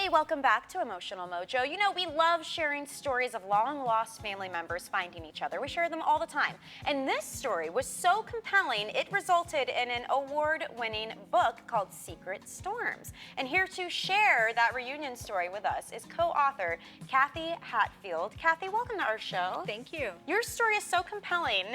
Hey, welcome back to Emotional Mojo. You know, we love sharing stories of long-lost family members finding each other. We share them all the time. And this story was so compelling, it resulted in an award-winning book called Secret Storms. And here to share that reunion story with us is co-author Kathy Hatfield. Kathy, welcome to our show. Thank you. Your story is so compelling,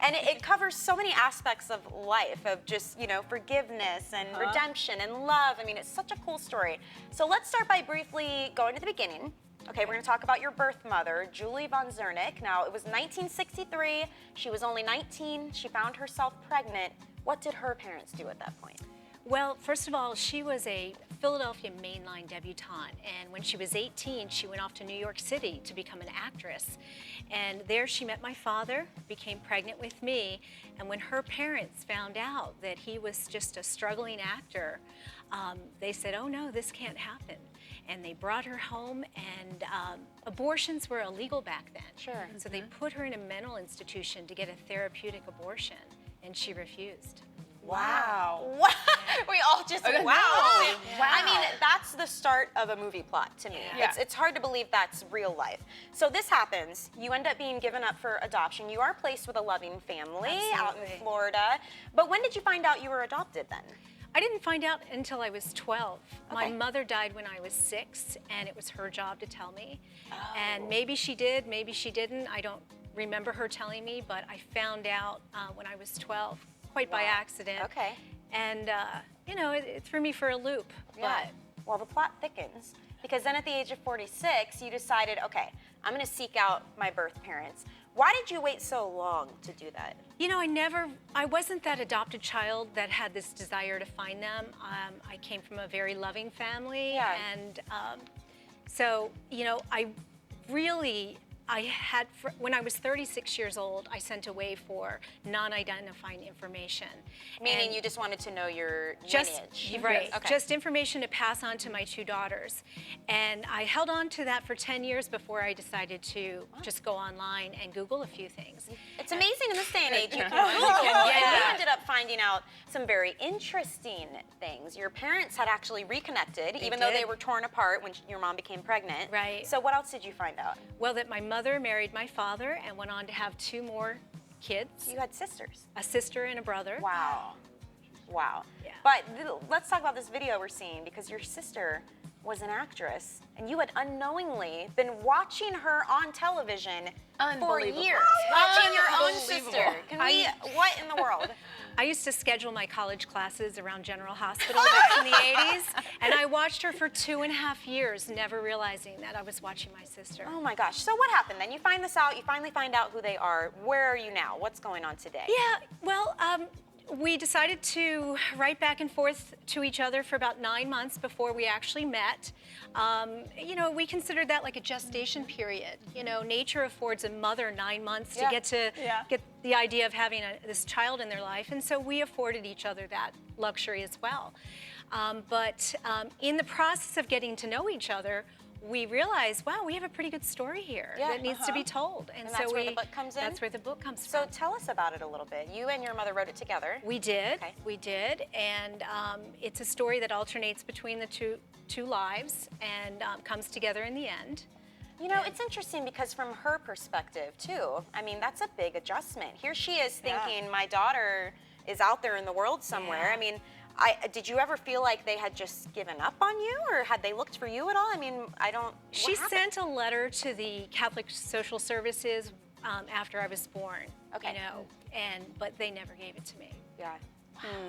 and it covers so many aspects of life, of just, you know, forgiveness and redemption and love. I mean, it's such a cool story. So let's start by briefly going to the beginning. Okay, we're going to talk about your birth mother, Julie von Zernick. Now, it was 1963. She was only 19. She found herself pregnant. What did her parents do at that point? Well, first of all, she was a Philadelphia mainline debutante, and when she was 18, she went off to New York City to become an actress. And there she met my father, became pregnant with me, and when her parents found out that he was just a struggling actor, they said, oh no, this can't happen. And they brought her home, and abortions were illegal back then. Sure. So they put her in a mental institution to get a therapeutic abortion, and she refused. Wow. We all just, wow. I mean, that's the start of a movie plot to me. Yeah. It's hard to believe that's real life. So this happens. You end up being given up for adoption. You are placed with a loving family out in Florida. But when did you find out you were adopted then? I didn't find out until I was 12. My Okay. mother died when I was 6, and it was her job to tell me. And maybe she did, maybe she didn't. I don't remember her telling me, but I found out when I was 12, quite by accident. Okay. And, you know, it threw me for a loop. Yeah. But Well, the plot thickens because then at the age of 46, you decided, okay, I'm going to seek out my birth parents. Why did you wait so long to do that? you know, I wasn't that adopted child that had this desire to find them. I came from a very loving family. Yeah. And so, you know, when I was 36 years old, I sent away for non-identifying information. Meaning And you just wanted to know your just lineage. right, Okay. just information to pass on to my 2 daughters. And I held on to that for 10 years before I decided to just go online and Google a few things. It's amazing in this day and age. You can Yeah. and you ended up finding out some very interesting things. Your parents had actually reconnected, even though they did. were torn apart when your mom became pregnant. Right. So what else did you find out? Well, that my mother married my father and went on to have 2 more kids, You had sisters. a sister and a brother. Wow. Wow. Yeah. But let's talk about this video we're seeing, because your sister was an actress and you had unknowingly been watching her on television for years. Watching your own sister. What in the world? I used to schedule my college classes around General Hospital back in the 80s, and I watched her for 2.5 years, never realizing that I was watching my sister. Oh my gosh. So what happened then? You find this out, you finally find out who they are. Where are you now? What's going on today? Yeah, well, we decided to write back and forth to each other for about 9 months before we actually met. You know, we considered that like a gestation period. You know, nature affords a mother 9 months to get the idea of having this child in their life, and so we afforded each other that luxury as well. But in the process of getting to know each other, we realized, wow, we have a pretty good story here that needs to be told. And that's where the book comes in? That's where the book comes So from. tell us about it a little bit. You and your mother wrote it together. We did. Okay. We did, and it's a story that alternates between the two lives and comes together in the end. You know, it's interesting because from her perspective too, I mean, that's a big adjustment. Here she is thinking, my daughter is out there in the world somewhere. Yeah. I mean, did you ever feel like they had just given up on you, or had they looked for you at all? I mean, She sent a letter to the Catholic Social Services after I was born. Okay. You know, but they never gave it to me. Yeah.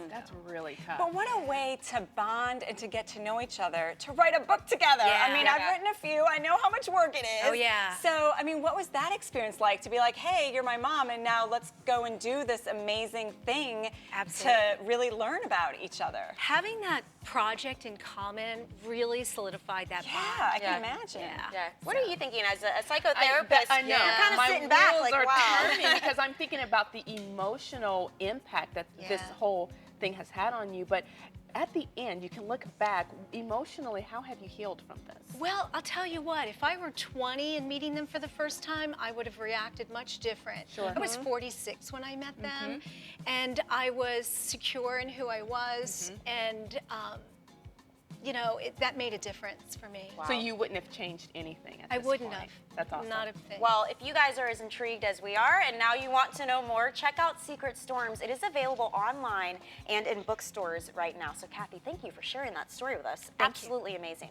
That's really tough. But what a way to bond and to get to know each other, to write a book together. Yeah. I mean, I've written a few. I know how much work it is. Oh, yeah. So, I mean, what was that experience like to be like, hey, you're my mom, and now let's go and do this amazing thing Absolutely. to really learn about each other? Having that project in common really solidified that Yeah, bond. I can imagine. Yeah. What are you thinking as a psychotherapist? I know. You're kind of My sitting back wheels like, are wow. turning because I'm thinking about the emotional impact that this whole thing has had on you. But at the end, you can look back emotionally. How have you healed from this? Well, I'll tell you what, if I were 20 and meeting them for the first time, I would have reacted much different. Sure. I was 46 when I met them, and I was secure in who I was, and you know, that made a difference for me. So you wouldn't have changed anything at I this wouldn't point. have. That's awesome. Not a thing. Well, if you guys are as intrigued as we are and now you want to know more, check out Secret Storms. It is available online and in bookstores right now. So Kathy, thank you for sharing that story with us. Absolutely amazing.